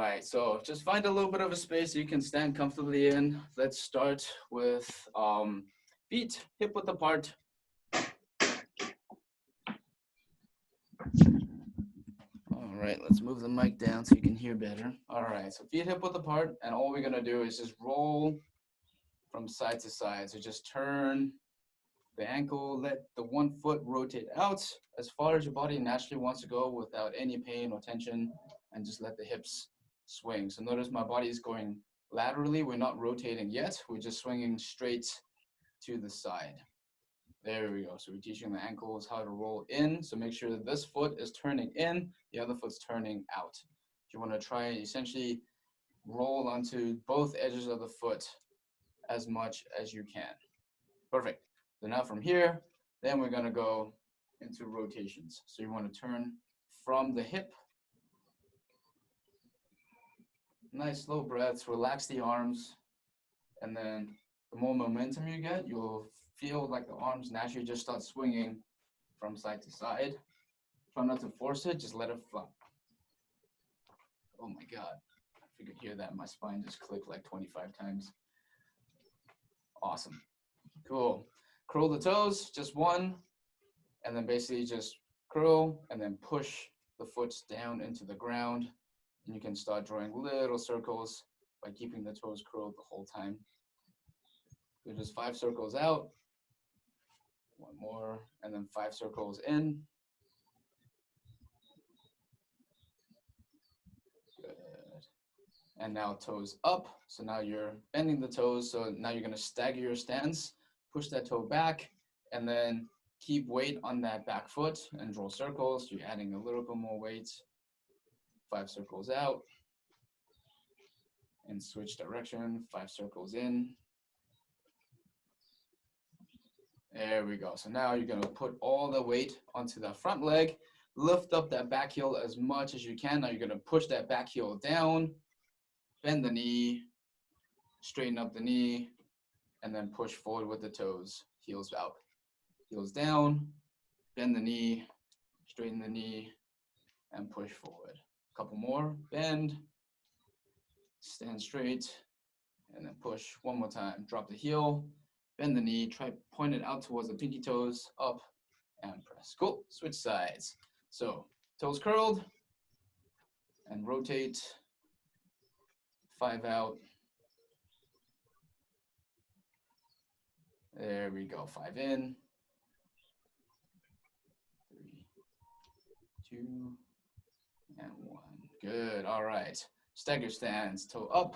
right, so just find a little bit of a space you can stand comfortably in. Let's start with feet hip width apart. All right, let's move the mic down so you can hear better. All right, so feet hip width apart, and all we're gonna do is just roll from side to side. So just turn the ankle, let the one foot rotate out as far as your body naturally wants to go without any pain or tension, and just let the hips swing. So notice my body is going laterally. We're not rotating yet. We're just swinging straight to the side. There we go. So we're teaching the ankles how to roll in. So make sure that this foot is turning in, the other foot's turning out. You want to try and essentially roll onto both edges of the foot as much as you can. Perfect. So now from here, then we're going to go into rotations. So you want to turn from the hip. Nice slow breaths, relax the arms. And then the more momentum you get, you'll feel like the arms naturally just start swinging from side to side. Try not to force it, just let it flop. Oh my God, if you could hear that, my spine just clicked like 25 times. Awesome, cool. Curl the toes, just one, and then basically just curl and then push the foot down into the ground. And you can start drawing little circles by keeping the toes curled the whole time. So just 5 circles out. One more, and then 5 circles in. Good. And now toes up. So now you're bending the toes. So now you're going to stagger your stance, push that toe back, and then keep weight on that back foot and draw circles. You're adding a little bit more weight. 5 circles out. And switch direction, 5 circles in. There we go. So now you're going to put all the weight onto the front leg, lift up that back heel as much as you can. Now you're going to push that back heel down, bend the knee, straighten up the knee, and then push forward with the toes. Heels out, heels down, bend the knee, straighten the knee, and push forward. A couple more, bend, stand straight, and then push one more time. Drop the heel. Bend the knee, try point it out towards the pinky toes, up and press. Cool, switch sides. So toes curled and rotate, 5 out. There we go, 5 in. 3, 2, and 1. Good, all right. Stagger stance, toe up,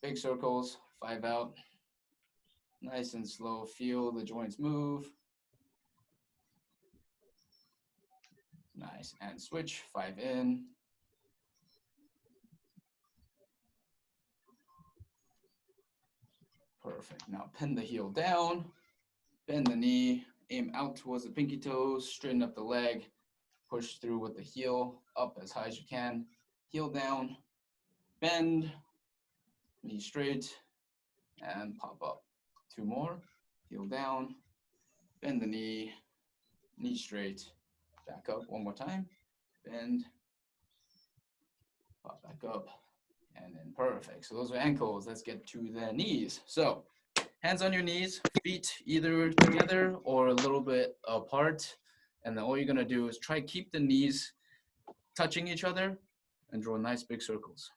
big circles, 5 out. Nice and slow, feel the joints move. Nice, and switch, 5 in. Perfect, now pin the heel down, bend the knee, aim out towards the pinky toes, straighten up the leg, push through with the heel up as high as you can, heel down, bend, knee straight, and pop up. 2 more, heel down, bend the knee, knee straight, back up. 1 more time, bend, pop back up, and then perfect. So those are ankles. Let's get to the knees. So hands on your knees, feet either together or a little bit apart. And then all you're gonna do is try to keep the knees touching each other and draw nice big circles.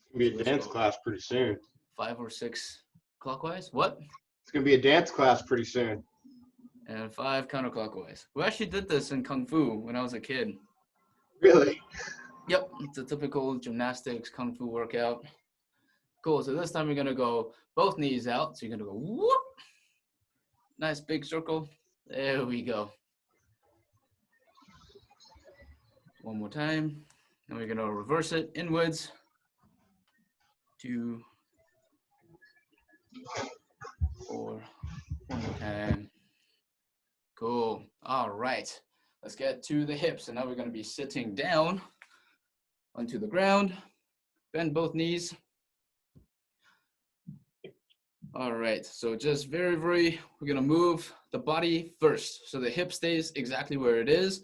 It's gonna be a dance class pretty soon. 5 or 6 clockwise. What? It's gonna be a dance class pretty soon. And 5 counterclockwise. We actually did this in Kung Fu when I was a kid. Really? Yep, it's a typical gymnastics Kung Fu workout. Cool, so this time we're gonna go both knees out. So you're gonna go whoop. Nice big circle. There we go. 1 more time. And we're gonna reverse it inwards. 2, 4, 1 more time. Cool, all right. Let's get to the hips. And now we're gonna be sitting down onto the ground. Bend both knees. All right, so just we're gonna move the body first. So the hip stays exactly where it is.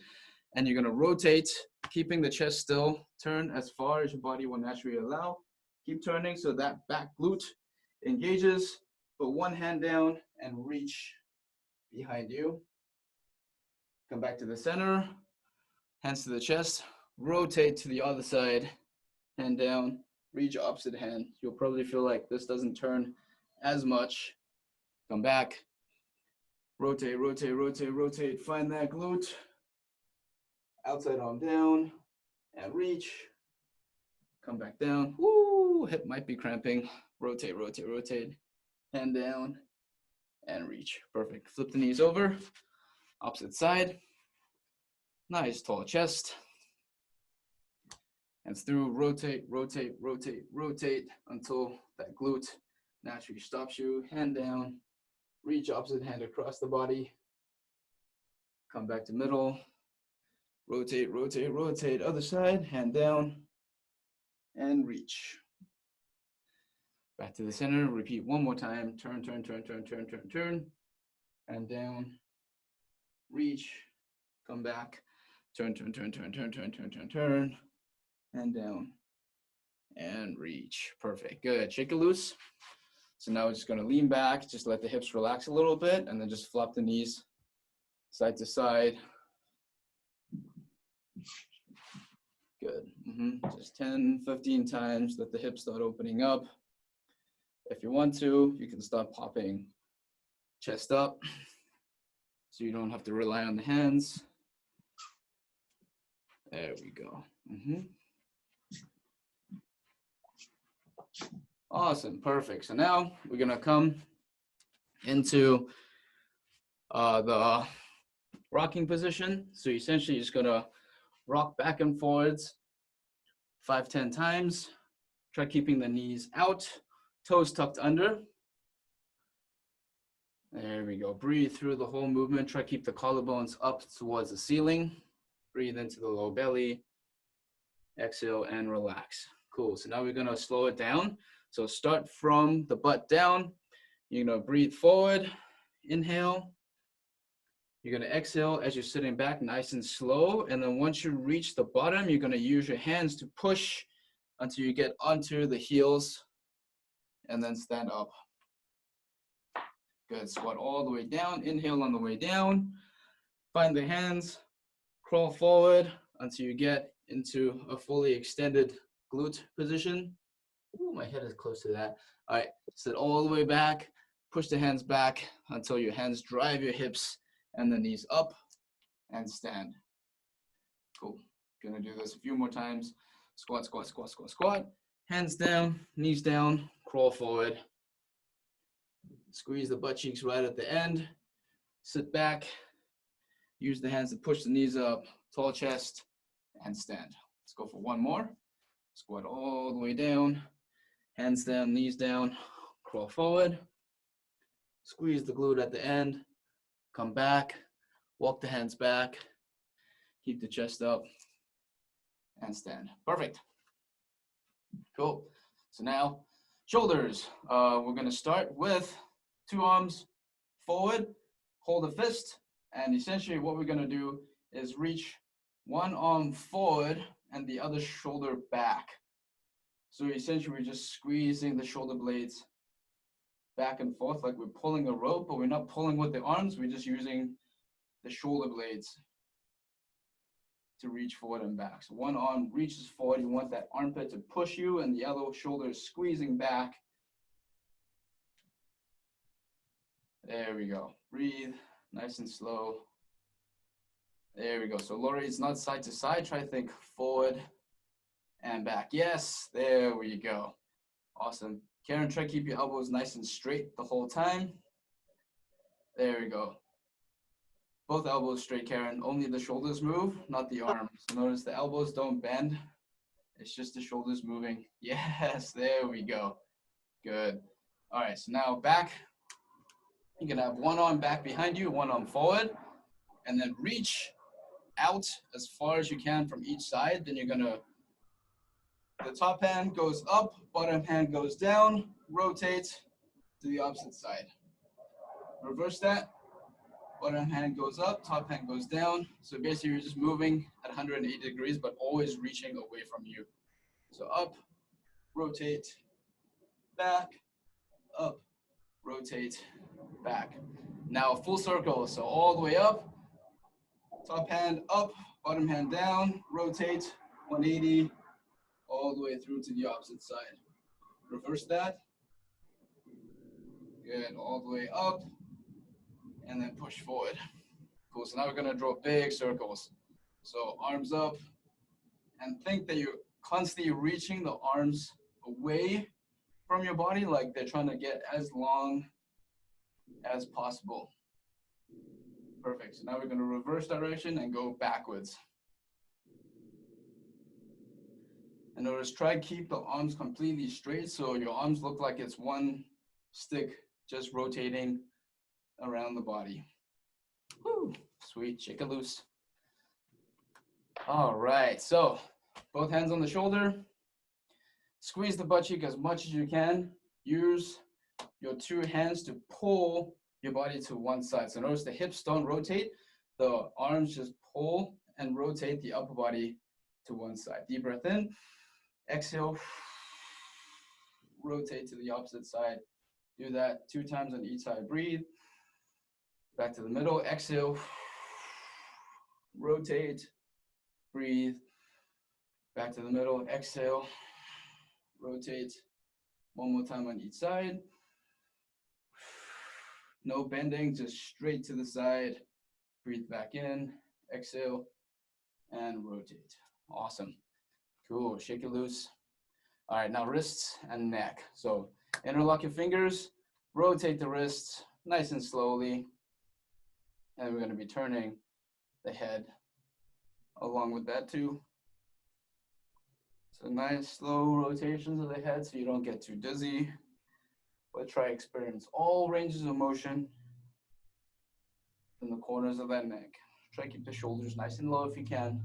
and you're gonna rotate, keeping the chest still. Turn as far as your body will naturally allow. Keep turning so that back glute engages. Put one hand down and reach behind you. Come back to the center, hands to the chest, rotate to the other side, hand down, reach opposite hand. You'll probably feel like this doesn't turn as much. Come back, rotate, rotate, rotate, rotate, find that glute, outside arm down, and reach. Come back down, woo, hip might be cramping. Rotate, rotate, rotate, hand down, and reach. Perfect. Flip the knees over, opposite side. Nice tall chest. Hands through, rotate, rotate, rotate, rotate until that glute naturally stops you. Hand down, reach opposite hand across the body. Come back to middle. Rotate, rotate, rotate. Other side, hand down, and reach. Back to the center. Repeat one more time. Turn, turn, turn, turn, turn, turn, turn. And down, reach, come back. Turn, turn, turn, turn, turn, turn, turn, turn, turn. And down, and reach. Perfect. Good. Shake it loose. So now we're just going to lean back. Just let the hips relax a little bit, and then just flop the knees side to side. Good. Just 10, 15 times. Let the hips start opening up. If you want to, you can start popping chest up so you don't have to rely on the hands. There we go. Awesome. Perfect. So now we're going to come into the rocking position. So essentially you're just going to rock back and forwards 5-10 times. Try keeping the knees out, toes tucked under. There we go. Breathe through the whole movement. Try to keep the collarbones up towards the ceiling. Breathe into the low belly. Exhale and relax. Cool. So now we're going to slow it down. So start from the butt down. You're going to breathe forward. Inhale. You're going to exhale as you're sitting back, nice and slow. And then once you reach the bottom, you're going to use your hands to push until you get onto the heels and then stand up. Good. Squat all the way down. Inhale on the way down. Find the hands. Crawl forward until you get into a fully extended glute position. Ooh, my head is close to that. All right. Sit all the way back. Push the hands back until your hands drive your hips and the knees up and stand. Cool. Gonna do this a few more times. Squat, squat, squat, squat, squat. Hands down, knees down, crawl forward. Squeeze the butt cheeks right at the end. Sit back. Use the hands to push the knees up. Tall chest and stand. Let's go for one more. Squat all the way down. Hands down, knees down. Crawl forward. Squeeze the glute at the end. Come back. Walk the hands back. Keep the chest up. And stand. Perfect. Cool. So now, shoulders. We're going to start with 2 arms forward. Hold a fist. And essentially what we're going to do is reach one arm forward and the other shoulder back. So essentially we're just squeezing the shoulder blades back and forth like we're pulling a rope, but we're not pulling with the arms. We're just using the shoulder blades to reach forward and back. So one arm reaches forward. You want that armpit to push you and the other shoulder is squeezing back. There we go. Breathe nice and slow. There we go. So Lori, it's not side to side. Try to think forward and back. Yes, there we go. Awesome. Karen, try to keep your elbows nice and straight the whole time. There we go. Both elbows straight, Karen. Only the shoulders move, not the arms. Notice the elbows don't bend. It's just the shoulders moving. Yes, there we go. Good. All right, so now back. You can have one arm back behind you, one arm forward, and then reach out as far as you can from each side. Then you're gonna, the top hand goes up, bottom hand goes down, rotate to the opposite side. Reverse that. Bottom hand goes up, top hand goes down. So basically you're just moving at 180 degrees, but always reaching away from you. So up, rotate, back, up, rotate, back. Now full circle, so all the way up, top hand up, bottom hand down, rotate, 180, all the way through to the opposite side. Reverse that. Good, all the way up, and then push forward. Cool, so now we're gonna draw big circles. So arms up, and think that you're constantly reaching the arms away from your body, like they're trying to get as long as possible. Perfect, so now we're gonna reverse direction and go backwards. And notice, try to keep the arms completely straight so your arms look like it's one stick just rotating around the body. Woo, sweet, shake it loose. All right, so both hands on the shoulder. Squeeze the butt cheek as much as you can. Use your two hands to pull your body to one side. So notice the hips don't rotate. The arms just pull and rotate the upper body to one side. Deep breath in. Exhale. Rotate to the opposite side. Do that 2 times on each side. Breathe. Back to the middle. Exhale. Rotate. Breathe. Back to the middle. Exhale. Rotate. One more time on each side. No bending, just straight to the side. Breathe back in. Exhale. And rotate. Awesome. Cool. Shake it loose. All right, now wrists and neck. So interlock your fingers. Rotate the wrists nice and slowly. And we're going to be turning the head along with that too. So nice slow rotations of the head so you don't get too dizzy. But try to experience all ranges of motion in the corners of that neck. Try to keep the shoulders nice and low if you can.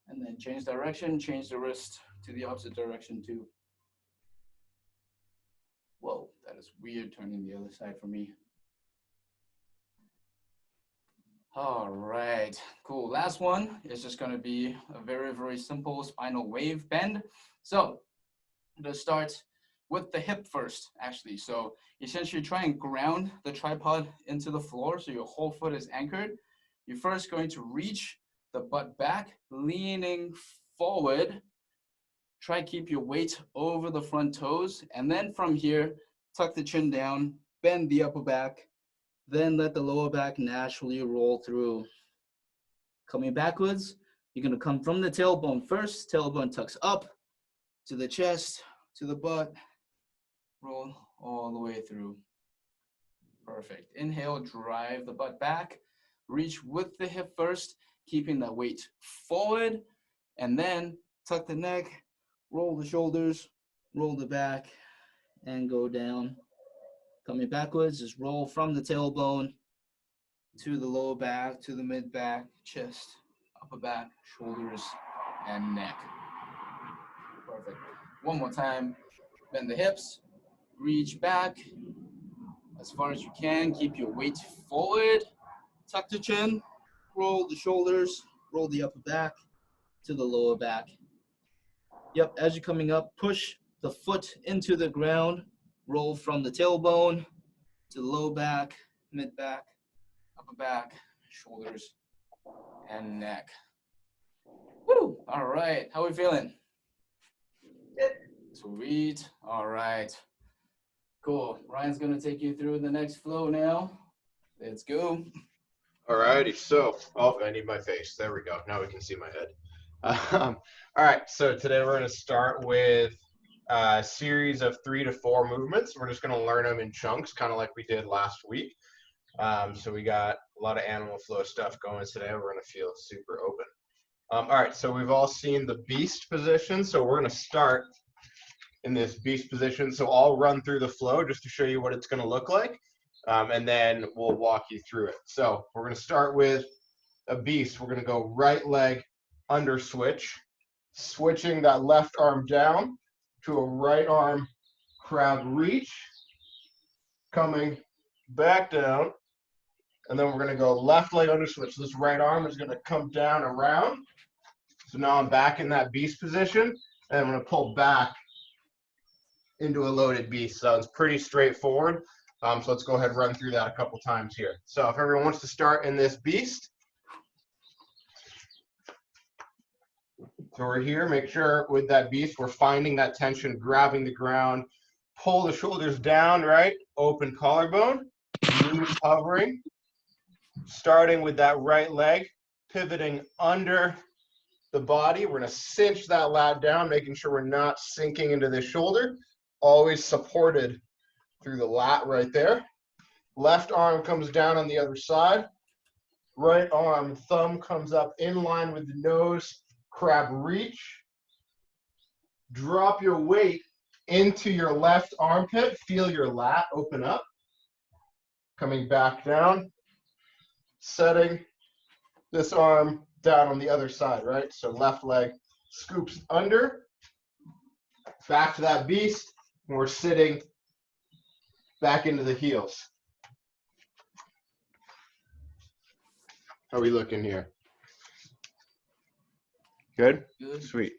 And then change direction, change the wrist to the opposite direction too. Whoa, that is weird turning the other side for me. All right, cool. Last one is just gonna be a very, very simple spinal wave bend. So I'm gonna start with the hip first, actually. So essentially try and ground the tripod into the floor so your whole foot is anchored. You're first going to reach the butt back, leaning forward. Try to keep your weight over the front toes. And then from here, tuck the chin down, bend the upper back, then let the lower back naturally roll through. Coming backwards, you're gonna come from the tailbone first. Tailbone tucks up to the chest, to the butt, roll all the way through. Perfect. Inhale, drive the butt back. Reach with the hip first, keeping that weight forward, and then tuck the neck, roll the shoulders, roll the back, and go down. Coming backwards, just roll from the tailbone to the lower back, to the mid back, chest, upper back, shoulders, and neck. Perfect. One more time. Bend the hips, reach back as far as you can. Keep your weight forward. Tuck the chin, roll the shoulders, roll the upper back to the lower back. Yep, as you're coming up, push the foot into the ground. Roll from the tailbone to the low back, mid back, upper back, shoulders, and neck. Woo! All right, how are we feeling? Good. Sweet. All right. Cool. Ryan's gonna take you through the next flow now. Let's go. Alrighty, so, oh, I need my face. There we go. Now we can see my head. All right, so today we're going to start with a series of 3 to 4 movements. We're just going to learn them in chunks, kind of like we did last week. So we got a lot of animal flow stuff going today. We're going to feel super open. All right, so we've all seen the beast position. So we're going to start in this beast position. So I'll run through the flow just to show you what it's going to look like. And then we'll walk you through it. So we're going to start with a beast. We're going to go right leg under switch, switching that left arm down to a right arm crab reach, coming back down And then we're going to go left leg under switch. So this right arm is going to come down around. So now I'm back in that beast position, and I'm going to pull back into a loaded beast. So it's pretty straightforward. So let's go ahead and run through that a couple times here. So if everyone wants to start in this beast, so we're here, make sure with that beast, we're finding that tension, grabbing the ground, pull the shoulders down, right? Open collarbone, knees hovering, starting with that right leg, pivoting under the body. We're gonna cinch that lat down, making sure we're not sinking into the shoulder, always supported through the lat right there. Left arm comes down on the other side. Right arm, thumb comes up in line with the nose, crab reach. Drop your weight into your left armpit. Feel your lat open up. Coming back down. Setting this arm down on the other side, right? So left leg scoops under. Back to that beast. And we're sitting back into the heels. How are we looking here? Good? Good. Sweet.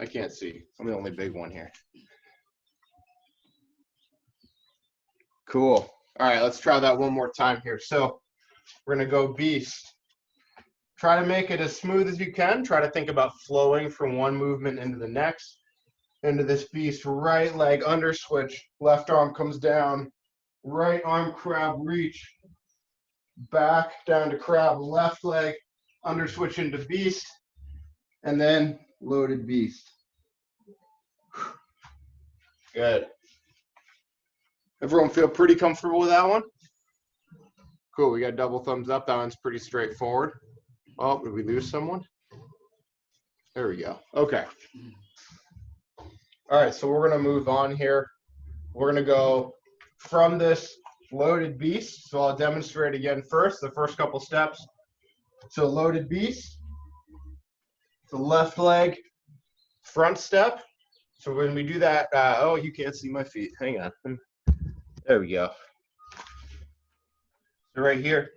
I can't see. I'm the only big one here. Cool. All right, let's try that one more time here. So we're going to go beast. Try to make it as smooth as you can. Try to think about flowing from one movement into the next. Into this beast, right leg under switch. Left arm comes down. Right arm crab reach. Back down to crab, left leg under switch into beast, and then loaded beast. Good. Everyone feel pretty comfortable with that one? Cool, we got double thumbs up. That one's pretty straightforward. Oh, did we lose someone? There we go. Okay. All right, so we're gonna move on here. We're gonna go from this loaded beast. So I'll demonstrate again first, the first couple steps. So loaded beast, the left leg, front step. So when we do that, oh, you can't see my feet. Hang on. There we go. So right here,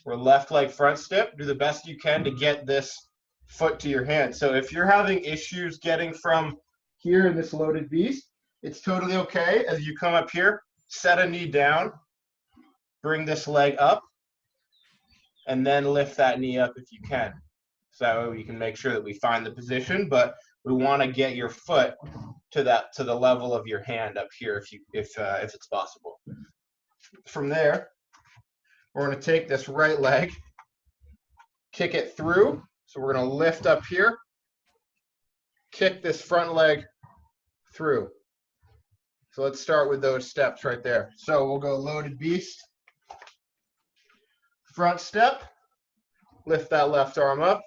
we're left leg front step. Do the best you can to get this foot to your hand. So if you're having issues getting from here in this loaded beast, it's totally okay. As you come up here, set a knee down. Bring this leg up and then lift that knee up if you can. So that way we can make sure that we find the position, but we want to get your foot to the level of your hand up here if it's possible. From there, we're going to take this right leg, kick it through. So we're going to lift up here, kick this front leg through. So let's start with those steps right there. So we'll go loaded beast. Front step, lift that left arm up,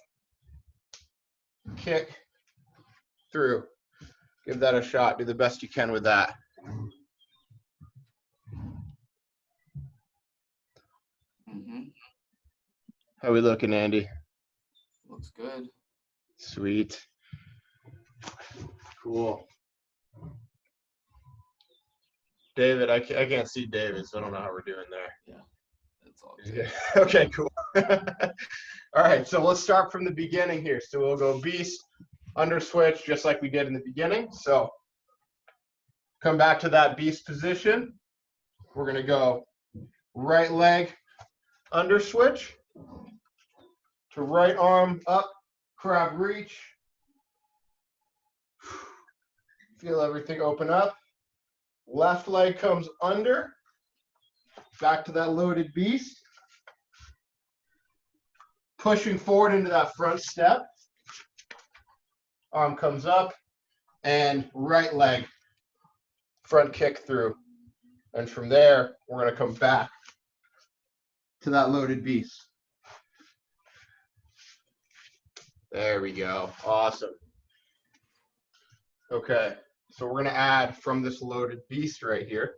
kick through. Give that a shot. Do the best you can with that. How are we looking, Andy? Looks good. Sweet. Cool. David, I can't see David, so I don't know how we're doing there. Yeah, that's all good. Okay, cool. All right, so let's start from the beginning here. So we'll go beast, under switch, just like we did in the beginning. So come back to that beast position. We're going to go right leg, under switch, to right arm up, crab reach. Feel everything open up. Left leg comes under, back to that loaded beast. Pushing forward into that front step. Arm comes up, and right leg, front kick through. And from there, we're going to come back to that loaded beast. There we go. Awesome. Okay, so we're going to add from this loaded beast right here.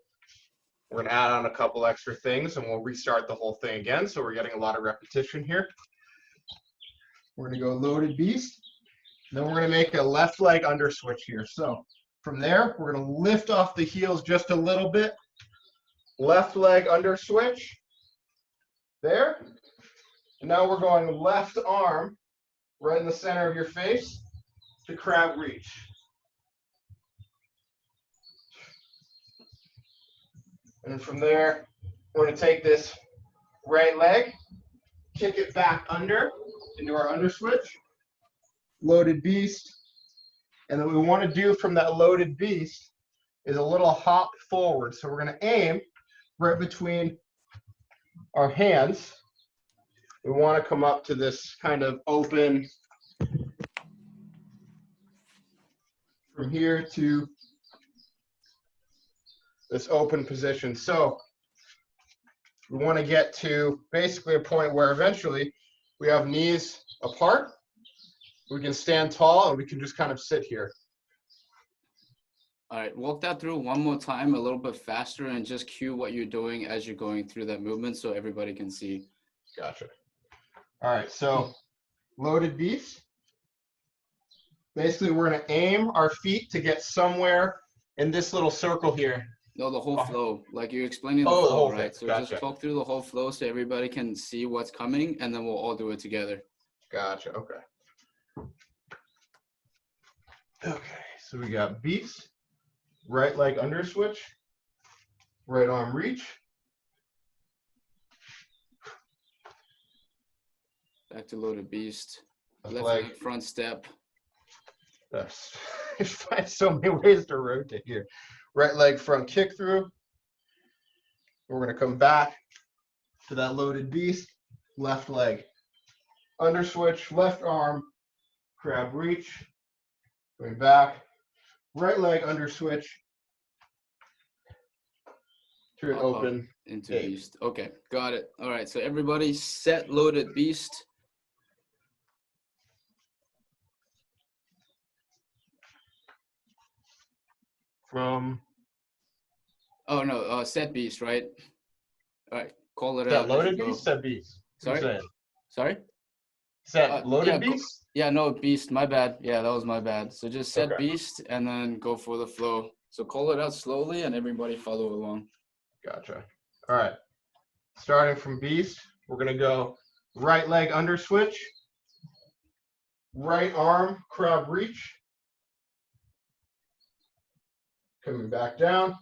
We're going to add on a couple extra things, and we'll restart the whole thing again. So we're getting a lot of repetition here. We're going to go loaded beast. Then we're going to make a left leg under switch here. So from there, we're going to lift off the heels just a little bit. Left leg under switch. There. And now we're going left arm right in the center of your face to crab reach. And from there, we're going to take this right leg, kick it back under into our under switch, loaded beast. And then what we want to do from that loaded beast is a little hop forward. So we're going to aim right between our hands. We want to come up to this kind of open from here to this open position. So we want to get to basically a point where eventually we have knees apart. We can stand tall and we can just kind of sit here. All right, walk that through one more time, a little bit faster, and just cue what you're doing as you're going through that movement so everybody can see. Gotcha. All right, so loaded beast. Basically, we're going to aim our feet to get somewhere in this little circle here. No, the whole flow, like you're explaining the Oh, the flow, whole right? thing. So Gotcha. just talk through the whole flow so everybody can see what's coming, and then we'll all do it together. Gotcha. Okay. Okay, so we got beast, right leg under switch, right arm reach. Back to loaded beast. Left Left leg. leg front step. I find so many ways to rotate here. Right leg front kick through. We're going to come back to that loaded beast. Left leg under switch, left arm, crab reach. Going back. Right leg under switch. To an open. Into beast. Okay, got it. All right, so everybody set loaded beast. From Oh no, set beast, right? All right, call it that out. loaded beast, set beast. Sorry? Sorry? Set loaded beast? Yeah, no, beast, my bad. Yeah, that was my bad. So just set Okay. beast and then go for the flow. So call it out slowly and everybody follow along. Gotcha. All right. Starting from beast, we're going to go right leg under switch, right arm crab reach, coming back down,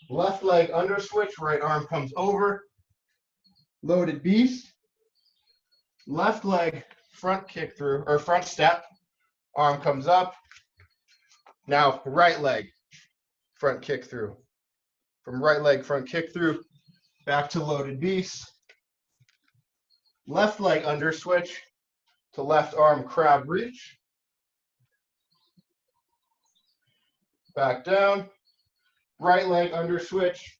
left leg under switch, right arm comes over, loaded beast, left leg front kick through, or front step, arm comes up, now right leg front kick through. From right leg front kick through, back to loaded beast, left leg under switch to left arm crab reach, back down, right leg under switch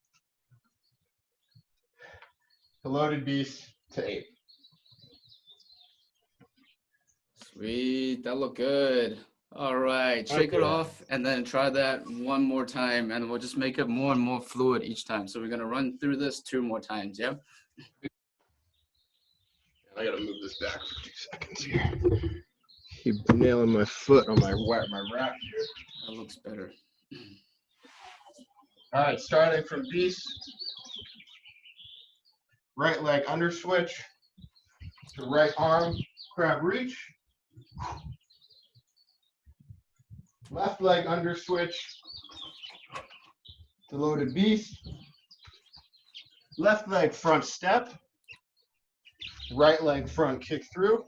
to loaded beast to 8. Sweet, that looked good. All right, shake it off and then try that one more time and we'll just make it more and more fluid each time. So we're gonna run through this 2 more times, yeah? I gotta move this back for 2 seconds here. Keep nailing my foot on my rack here. That looks better. All right, starting from beast, right leg under switch to right arm crab reach, left leg under switch to loaded beast, left leg front step, right leg front kick through,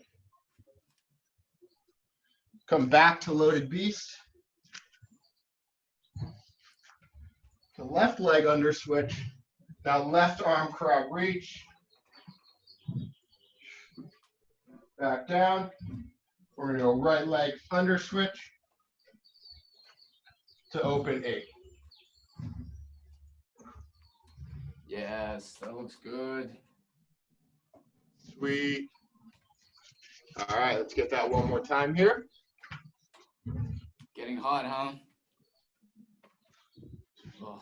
come back to loaded beast, to left leg under switch, now left arm crab reach, back down, we're going to go right leg under switch to open 8. Yes, that looks good. Sweet. All right, let's get that one more time here. Getting hot, huh? Oh.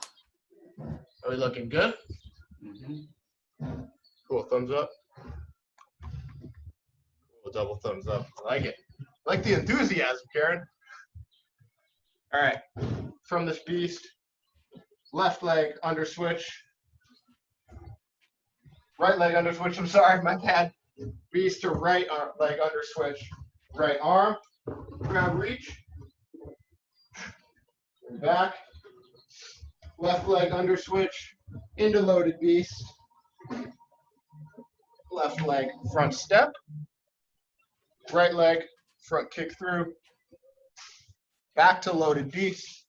Are we looking good? Cool, thumbs up. Cool, double thumbs up. I like it. I like the enthusiasm, Karen. All right, from this beast, left leg under switch Right leg under switch. I'm sorry, my bad. Beast to right leg under switch. Right arm. Grab reach. Back. Left leg under switch. Into loaded beast. Left leg front step. Right leg front kick through. Back to loaded beast.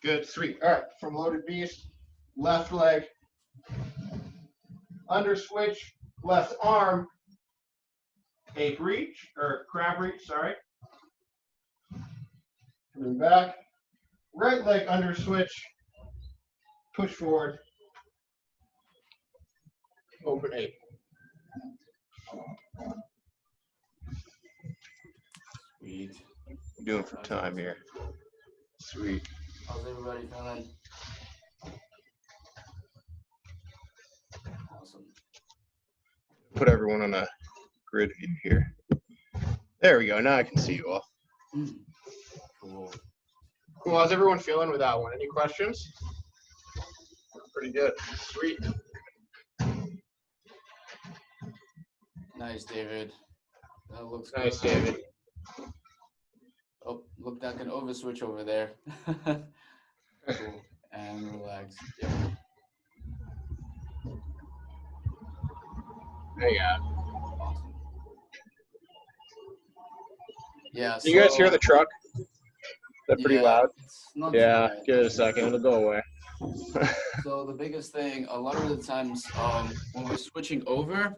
Good, sweet. All right, from loaded beast, left leg under switch, left arm, ape reach, or crab reach, sorry. Coming back, right leg under switch, push forward, open ape. Sweet. Doing for time here. Sweet. How's everybody feeling? Awesome. Put everyone on a grid view here. There we go. Now I can see you all. Cool. Cool. How's everyone feeling with that one? Any questions? Pretty good. Sweet. Nice, David. That looks Nice, good. David. Oh, look like an over switch over there. Cool. And relax. Yep. There you go. Awesome. Yeah. Do you guys hear the truck? They're pretty loud. It's not Yeah, too bad. give it a second. It'll go away. So the biggest thing, a lot of the times when we're switching over,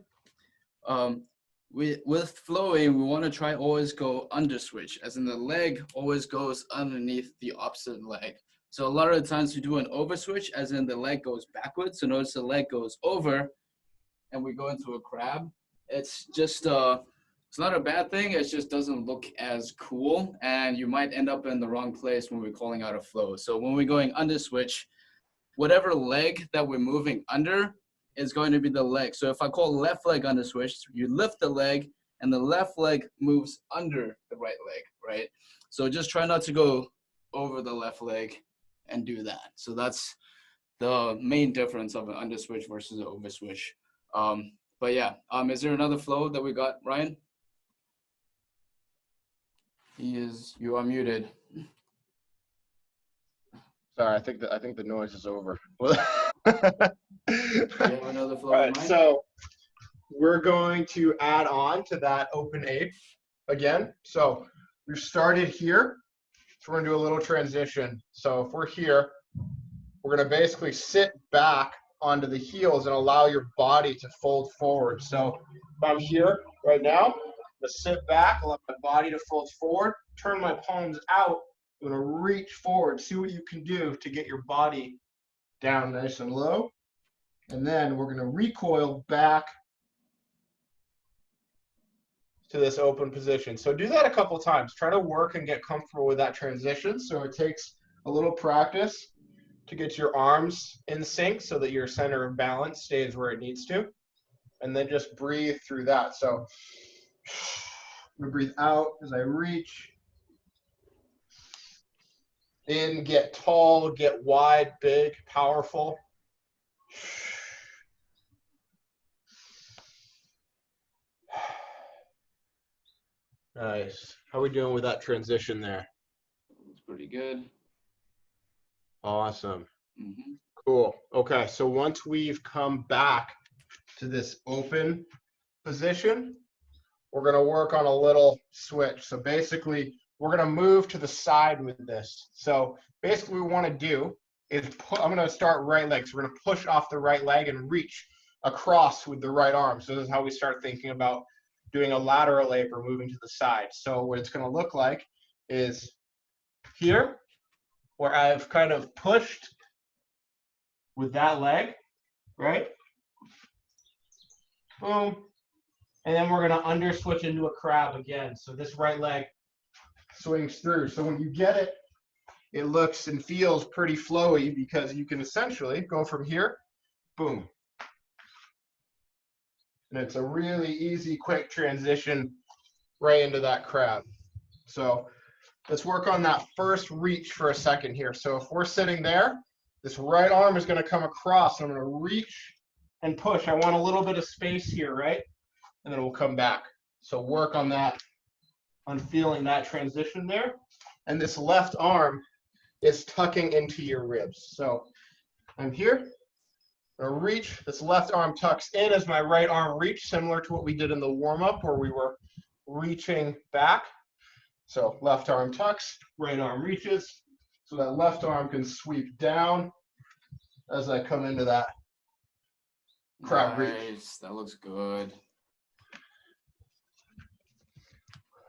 with flowing, we want to try always go under switch, as in the leg always goes underneath the opposite leg. So a lot of the times we do an over switch, as in the leg goes backwards. So notice the leg goes over and we go into a crab. It's just, it's not a bad thing. It just doesn't look as cool. And you might end up in the wrong place when we're calling out a flow. So when we're going under switch, whatever leg that we're moving under is going to be the leg. So if I call left leg under switch, you lift the leg and the left leg moves under the right leg, right? So just try not to go over the left leg and do that. So that's the main difference of an under switch versus an over switch. But yeah, is there another flow that we got, Ryan? You are muted. Sorry, I think the noise is over. Do you have another flow All in right, mind? so we're going to add on to that open ape again. So we started here. So we're gonna do a little transition. So if we're here, we're gonna basically sit back onto the heels and allow your body to fold forward. So if I'm here right now, I'm gonna sit back, allow my body to fold forward, turn my palms out. I'm gonna reach forward, see what you can do to get your body down nice and low. And then we're gonna recoil back to this open position. So do that a couple times. Try to work and get comfortable with that transition. So it takes a little practice to get your arms in sync so that your center of balance stays where it needs to. And then just breathe through that. So I'm gonna breathe out as I reach. In, get tall, get wide, big, powerful. Nice. How are we doing with that transition there? It's pretty good. Awesome. Mm-hmm. Cool. Okay, so once we've come back to this open position, we're going to work on a little switch. So basically, we're going to move to the side with this. So basically what we want to do is I'm going to start right leg. So we're going to push off the right leg and reach across with the right arm. So this is how we start thinking about doing a lateral ape or moving to the side. So what it's going to look like is here, where I've kind of pushed with that leg, right? Boom. And then we're going to under switch into a crab again. So this right leg swings through. So when you get it, it looks and feels pretty flowy because you can essentially go from here, boom. And it's a really easy, quick transition right into that crab. So let's work on that first reach for a second here. So if we're sitting there, This right arm is going to come across. I'm going to reach and push. I want a little bit of space here, right? And then we'll come back. So work on that, on feeling that transition there. And this left arm is tucking into your ribs. So I'm here. A reach. This left arm tucks in as my right arm reach, similar to what we did in the warm-up where we were reaching back. So left arm tucks, right arm reaches. So that left arm can sweep down as I come into that crab reach. Nice. That looks good.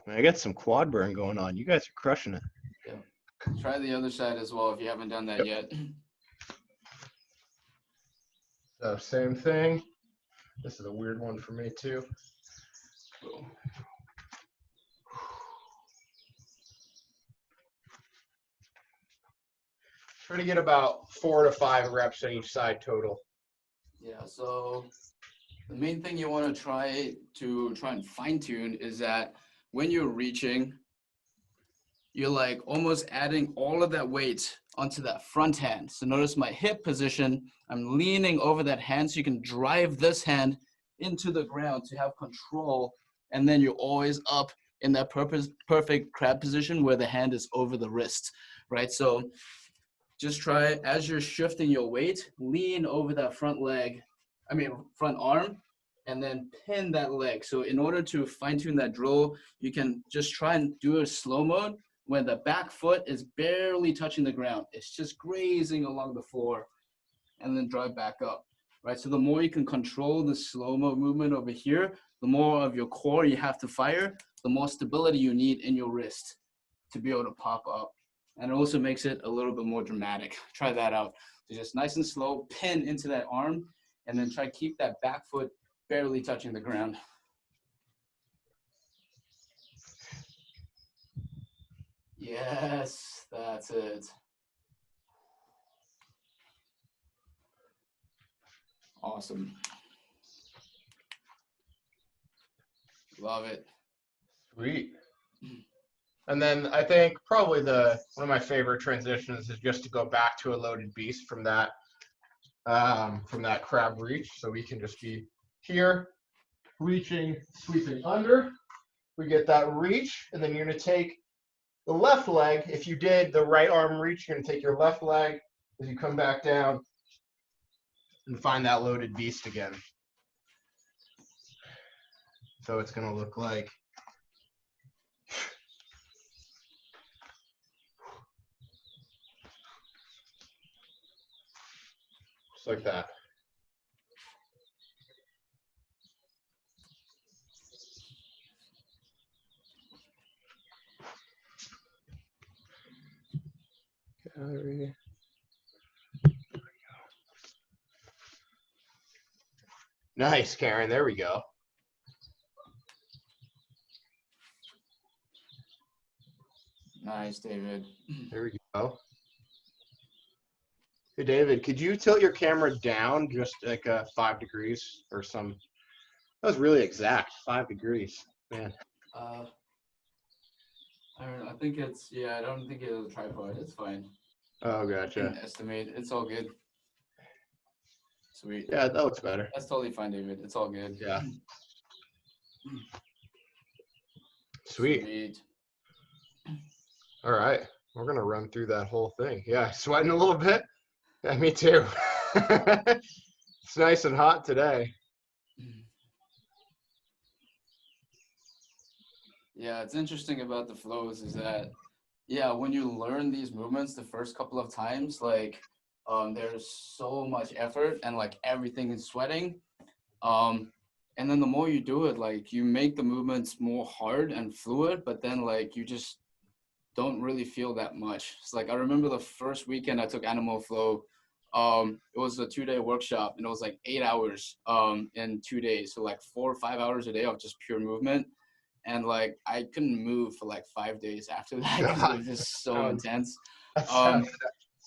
I got some quad burn going on. You guys are crushing it. Yeah. Try the other side as well if you haven't done that yet. So same thing. This is a weird one for me too. Try to get about 4 to 5 reps on each side total. Yeah, so the main thing you want to try and fine tune is that when you're reaching, you're like almost adding all of that weight onto that front hand. So notice my hip position, I'm leaning over that hand so you can drive this hand into the ground to have control. And then you're always up in that perfect crab position where the hand is over the wrist, right? So just try, as you're shifting your weight, lean over that front arm, and then pin that leg. So in order to fine tune that drill, you can just try and do a slow mode when the back foot is barely touching the ground. It's just grazing along the floor, and then drive back up, right? So the more you can control the slow-mo movement over here, the more of your core you have to fire, the more stability you need in your wrist to be able to pop up. And it also makes it a little bit more dramatic. Try that out. So just nice and slow, pin into that arm, and then try to keep that back foot barely touching the ground. Yes, that's it. Awesome. Love it. Sweet. And then I think probably one of my favorite transitions is just to go back to a loaded beast from that crab reach. So we can just be here, reaching, sweeping under. We get that reach, and then you're going to take the left leg. If you did the right arm reach, you're going to take your left leg as you come back down and find that loaded beast again. So it's going to look like just like that. Gallery. Nice, Karen. There we go. Nice, David. There we go. Hey, David, could you tilt your camera down just like 5 degrees or some? That was really exact, 5 degrees, man. I think it's, yeah, I don't think it's a tripod. It's fine. Oh, gotcha. Estimate. It's all good. Sweet. Yeah, that looks better. That's totally fine, David. It's all good. Yeah. Sweet. Sweet. All right. We're going to run through that whole thing. Yeah, sweating a little bit. Yeah, me too. It's nice and hot today. Yeah, it's interesting about the flows is that, yeah, when you learn these movements the first couple of times, like there's so much effort and like everything is sweating. And then the more you do it, like you make the movements more hard and fluid, but then like you just don't really feel that much. It's like I remember the first weekend I took Animal Flow. It was a 2-day workshop and it was like 8 hours in 2 days. So like 4 or 5 hours a day of just pure movement. And like I couldn't move for like 5 days after that because it was just so intense.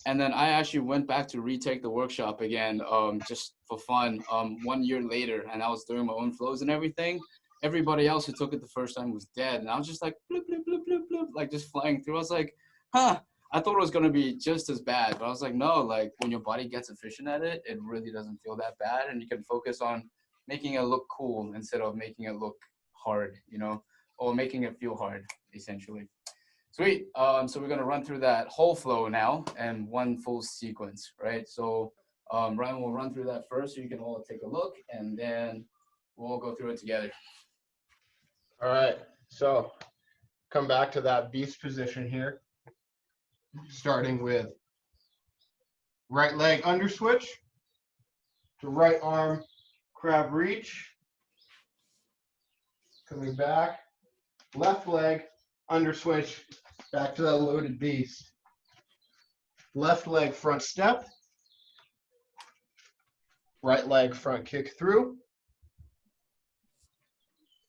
And then I actually went back to retake the workshop again, just for fun, 1 year later, and I was doing my own flows and everything. Everybody else who took it the first time was dead, and I was just like bloop bloop bloop bloop bloop, like just flying through. I was like, huh, I thought it was gonna be just as bad, but I was like, no, like when your body gets efficient at it, it really doesn't feel that bad, and you can focus on making it look cool instead of making it look hard, you know, or making it feel hard, essentially. Sweet. So we're gonna run through that whole flow now and one full sequence, right? So Ryan will run through that first, so you can all take a look, and then we'll go through it together. All right, so come back to that beast position here, starting with right leg under switch to right arm crab reach, coming back, left leg under switch, back to that loaded beast. Left leg front step, right leg front kick through,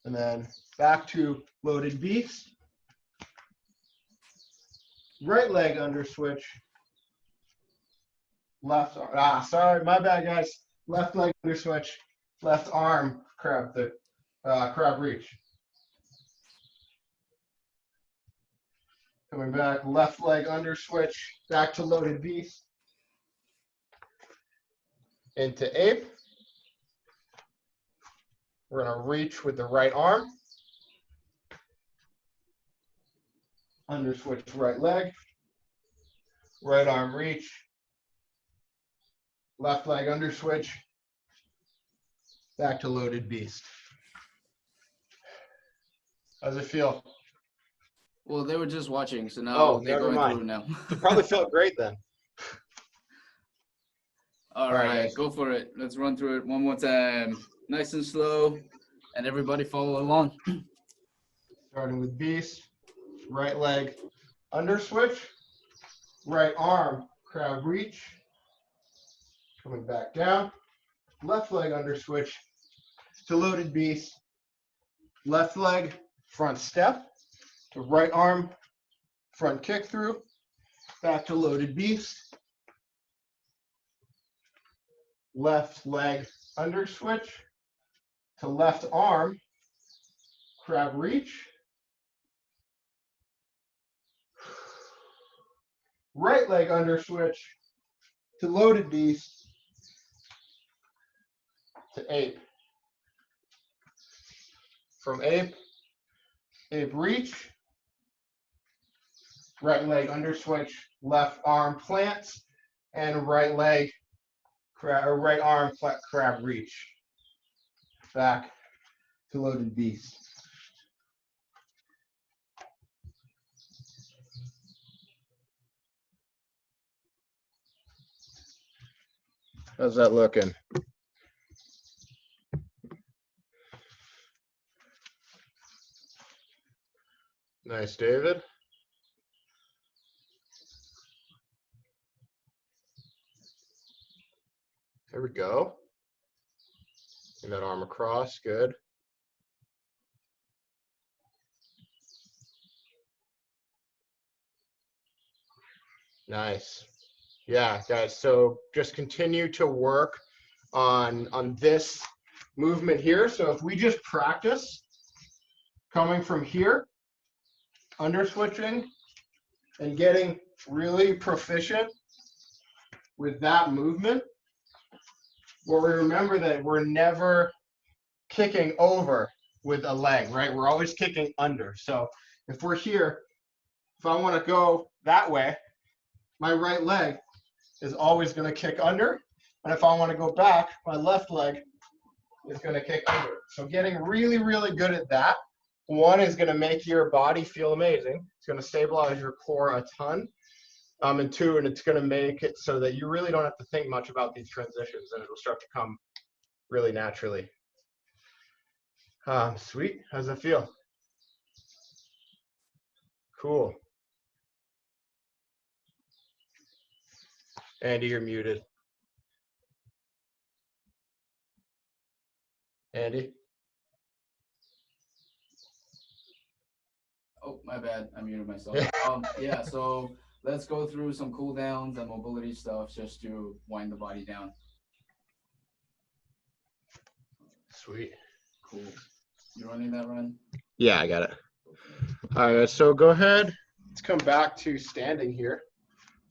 and then back to loaded beast. Right leg under switch, left arm, sorry, my bad guys. Left leg under switch, left arm crab reach. Coming back, left leg under switch, back to loaded beast. Into ape. We're gonna reach with the right arm. Under switch right leg. Right arm reach. Left leg under switch. Back to loaded beast. How's it feel? Well, they were just watching, so now they're going through it now. It probably felt great then. All right, go for it. Let's run through it one more time. Nice and slow, and everybody follow along. Starting with beast, right leg under switch, right arm crab reach, coming back down, left leg under switch to loaded beast, left leg front step to right arm front kick through, back to loaded beast, left leg under switch to left arm crab reach, right leg under switch to loaded beast to ape. From ape reach, right leg under switch, left arm plants, and right leg right arm crab reach. Back to loaded beast. How's that looking? Nice, David. There we go. Bring that arm across, good. Nice. Yeah, guys, so just continue to work on this movement here. So if we just practice coming from here, under switching, and getting really proficient with that movement, where we remember that we're never kicking over with a leg, right? We're always kicking under. So if we're here, if I want to go that way, my right leg is always going to kick under. And if I want to go back, my left leg is going to kick under. So getting really, really good at that. One is going to make your body feel amazing. It's going to stabilize your core a ton. And two, and it's going to make it so that you really don't have to think much about these transitions, and it'll start to come really naturally. Sweet. How's that feel? Cool. Andy, you're muted. Andy? Oh, my bad. I muted myself. Yeah, so let's go through some cool downs and mobility stuff just to wind the body down. Sweet. Cool. You running that, Ryan? Yeah, I got it. All right, so go ahead. Let's come back to standing here.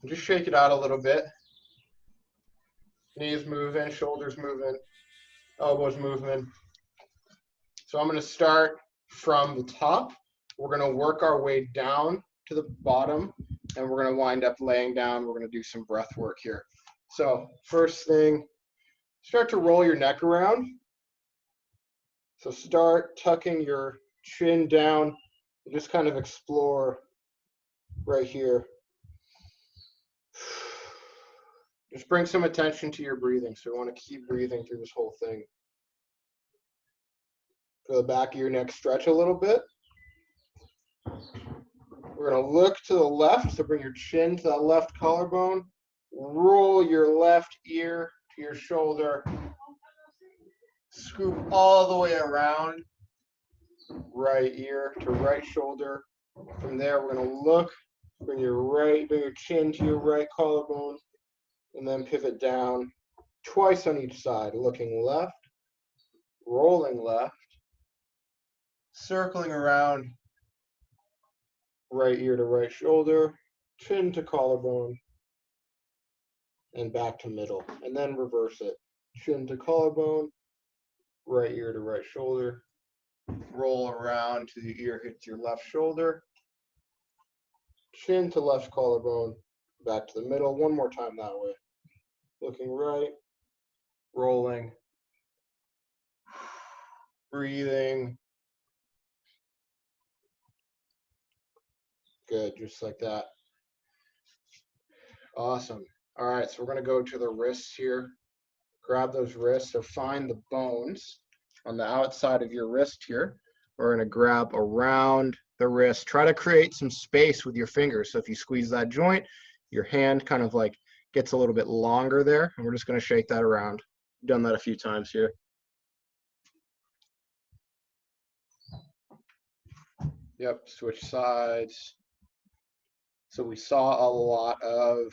Just shake it out a little bit. Knees moving, shoulders moving, elbows moving. So I'm going to start from the top. We're going to work our way down to the bottom, and we're going to wind up laying down. We're going to do some breath work here. So first thing, start to roll your neck around. So start tucking your chin down and just kind of explore right here. Just bring some attention to your breathing. So we want to keep breathing through this whole thing. Feel the back of your neck stretch a little bit. We're going to look to the left, so bring your chin to that left collarbone. Roll your left ear to your shoulder. Scoop all the way around. Right ear to right shoulder. From there, we're going to look. Bring your chin to your right collarbone, and then pivot down twice on each side, looking left, rolling left, circling around, right ear to right shoulder, chin to collarbone, and back to middle, and then reverse it. Chin to collarbone, right ear to right shoulder, roll around to the ear hits your left shoulder, chin to left collarbone, back to the middle. One more time that way. Looking right, rolling, breathing. Good, just like that. Awesome. All right, so we're going to go to the wrists here. Grab those wrists. So find the bones on the outside of your wrist here. We're going to grab around the wrist. Try to create some space with your fingers. So if you squeeze that joint, your hand kind of like gets a little bit longer there. And we're just going to shake that around. Done that a few times here. Yep, switch sides. So we saw a lot of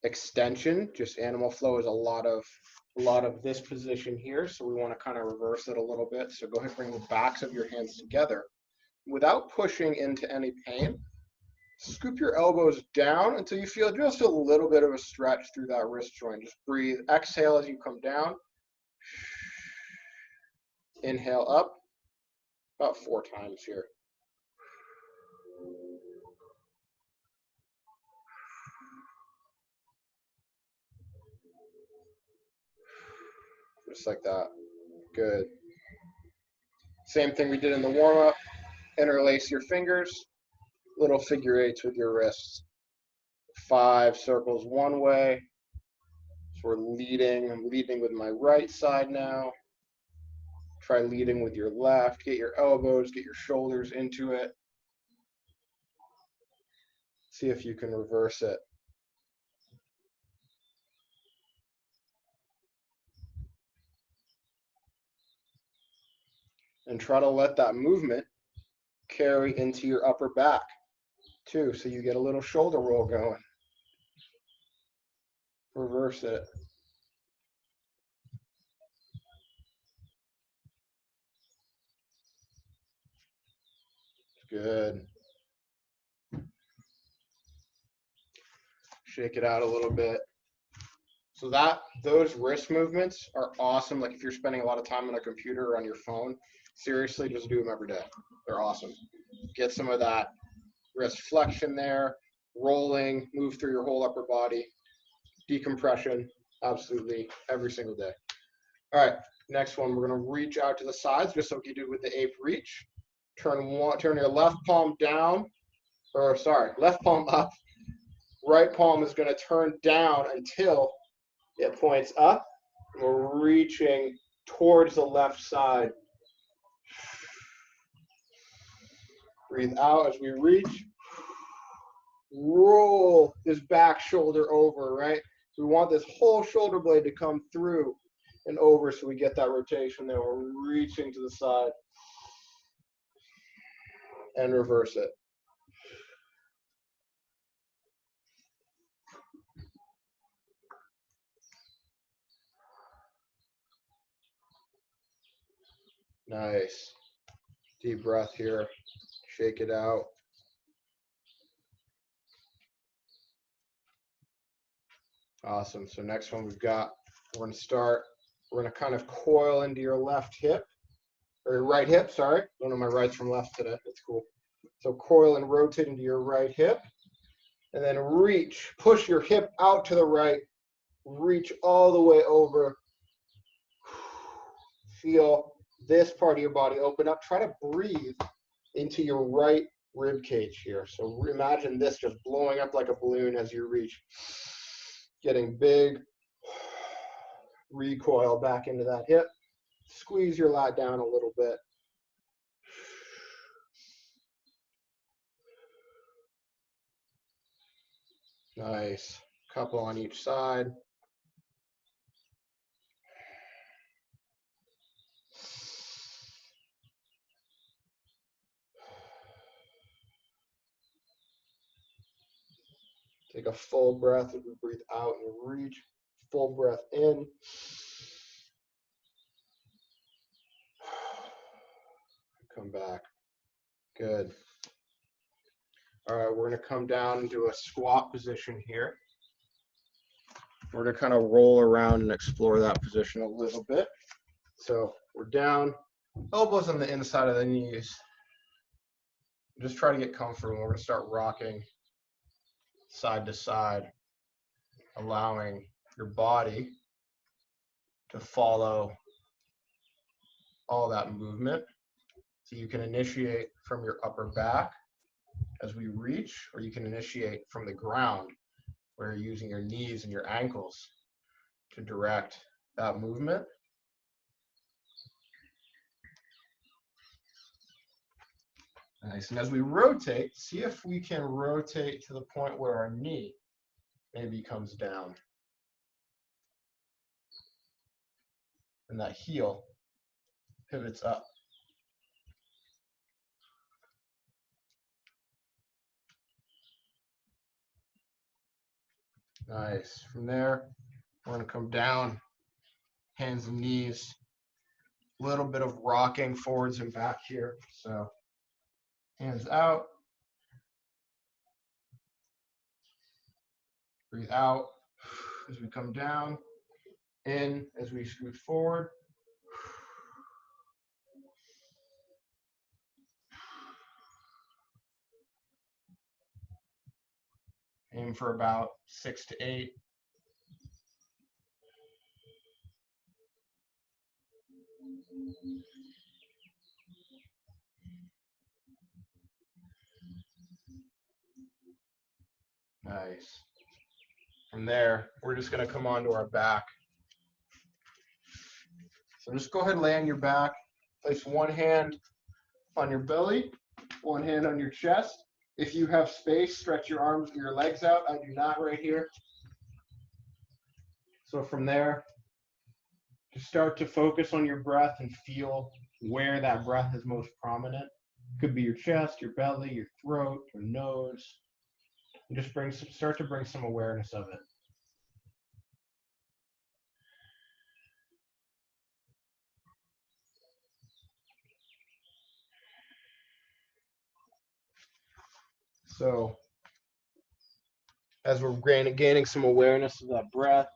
extension. Just animal flow is a lot of this position here. So we want to kind of reverse it a little bit. So go ahead and bring the backs of your hands together without pushing into any pain. Scoop your elbows down until you feel just a little bit of a stretch through that wrist joint. Just breathe. Exhale as you come down. Inhale up. About 4 times here. Just like that. Good. Same thing we did in the warm-up. Interlace your fingers. Little figure eights with your wrists. 5 circles one way. So we're leading. I'm leading with my right side now. Try leading with your left. Get your elbows, get your shoulders into it. See if you can reverse it. And try to let that movement carry into your upper back too, so you get a little shoulder roll going. Reverse it. Good. Shake it out a little bit. So those wrist movements are awesome. Like if you're spending a lot of time on a computer or on your phone, seriously, just do them every day. They're awesome. Get some of that wrist flexion there, rolling, move through your whole upper body, decompression, absolutely every single day. All right, next one, we're going to reach out to the sides, just like you did with the ape reach. Turn your left palm down, left palm up. Right palm is going to turn down until it points up. We're reaching towards the left side. Breathe out as we reach. Roll this back shoulder over, right? We want this whole shoulder blade to come through and over so we get that rotation there. We're reaching to the side and reverse it. Nice. Deep breath here. Shake it out. Awesome. So next one we're going to kind of coil into your left hip, or right hip, sorry. Don't know my rights from left today. That's cool. So coil and rotate into your right hip, and then push your hip out to the right, reach all the way over. Feel this part of your body open up. Try to breathe into your right rib cage here. So imagine this just blowing up like a balloon as you reach, getting big. Recoil back into that hip. Squeeze your lat down a little bit. Nice. Couple on each side. Take a full breath as we breathe out and reach. Full breath in. Come back. Good. All right, we're going to come down into a squat position here. We're going to kind of roll around and explore that position a little bit. So we're down, elbows on the inside of the knees. Just try to get comfortable. We're going to start rocking side to side, allowing your body to follow all that movement. So you can initiate from your upper back as we reach, or you can initiate from the ground where you're using your knees and your ankles to direct that movement. Nice. And as we rotate, see if we can rotate to the point where our knee maybe comes down. And that heel pivots up. Nice. From there, we're going to come down, hands and knees. A little bit of rocking forwards and back here. So hands out. Breathe out as we come down. In as we scoot forward. Aim for about 6 to 8. Nice. From there, we're just going to come onto our back. So just go ahead and lay on your back. Place one hand on your belly, one hand on your chest. If you have space, stretch your arms, your legs out. I do not right here. So from there, just start to focus on your breath and feel where that breath is most prominent. Could be your chest, your belly, your throat, your nose. And just start to bring some awareness of it. So as we're gaining some awareness of that breath,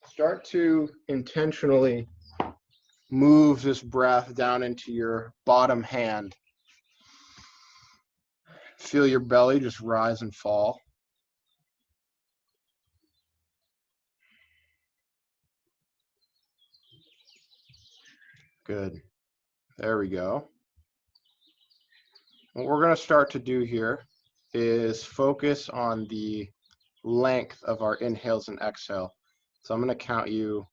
start to intentionally move this breath down into your bottom hand. Feel your belly just rise and fall. Good. There we go. What we're going to start to do here is focus on the length of our inhales and exhale. So I'm going to count you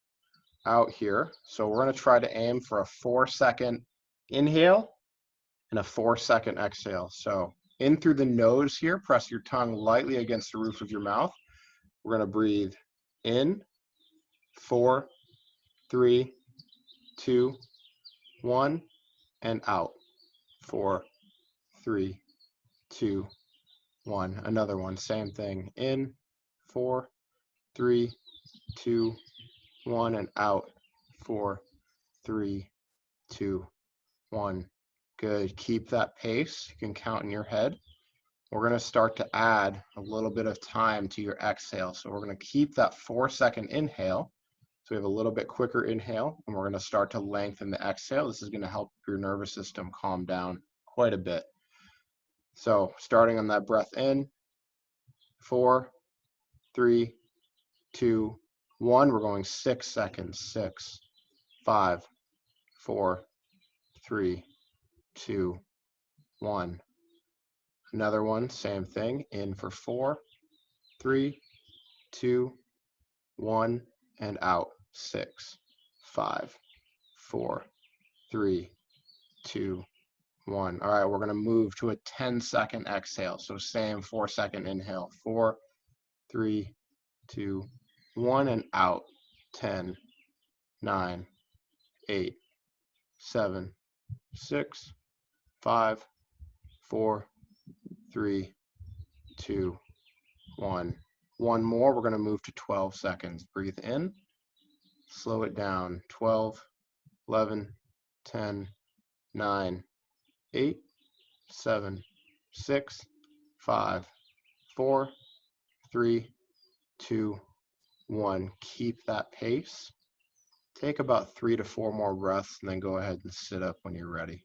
out here. So we're going to try to aim for a 4-second inhale and a 4-second exhale. So in through the nose here, press your tongue lightly against the roof of your mouth. We're going to breathe in, 4, 3, 2, 1, and out, 4, 3, 2, 1. Another one, same thing. In, 4, 3, 2, 1, and out, 4, 3, 2, 1. Good. Keep that pace. You can count in your head. we're going to start to add a little bit of time to your exhale. So we're going to keep that 4-second inhale. So we have a little bit quicker inhale, and we're going to start to lengthen the exhale. This is going to help your nervous system calm down quite a bit. So starting on that breath in, 4, 3, 2, 1. We're going 6 seconds. 6, 5, 4, 3, 2, 1. Another one, same thing. In for 4, 3, 2, 1, and out. 6, 5, 4, 3, 2, 1. All right, we're going to move to a 10-second exhale. So same 4-second inhale. 4, 3, 2, 1, and out. 10, 9, 8, 7, 6, 5, 4, 3, 2, 1. One more. We're going to move to 12 seconds. Breathe in. Slow it down. 12, 11, 10, 9, 8, 7, 6, 5, 4, 3, 2, 1. Keep that pace. Take about 3 to 4 more breaths, and then go ahead and sit up when you're ready.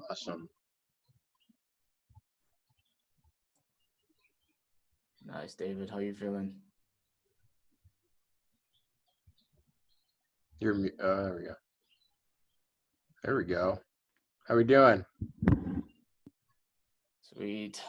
Awesome. Nice, David. How you feeling? There we go. There we go. How we doing? Sweet.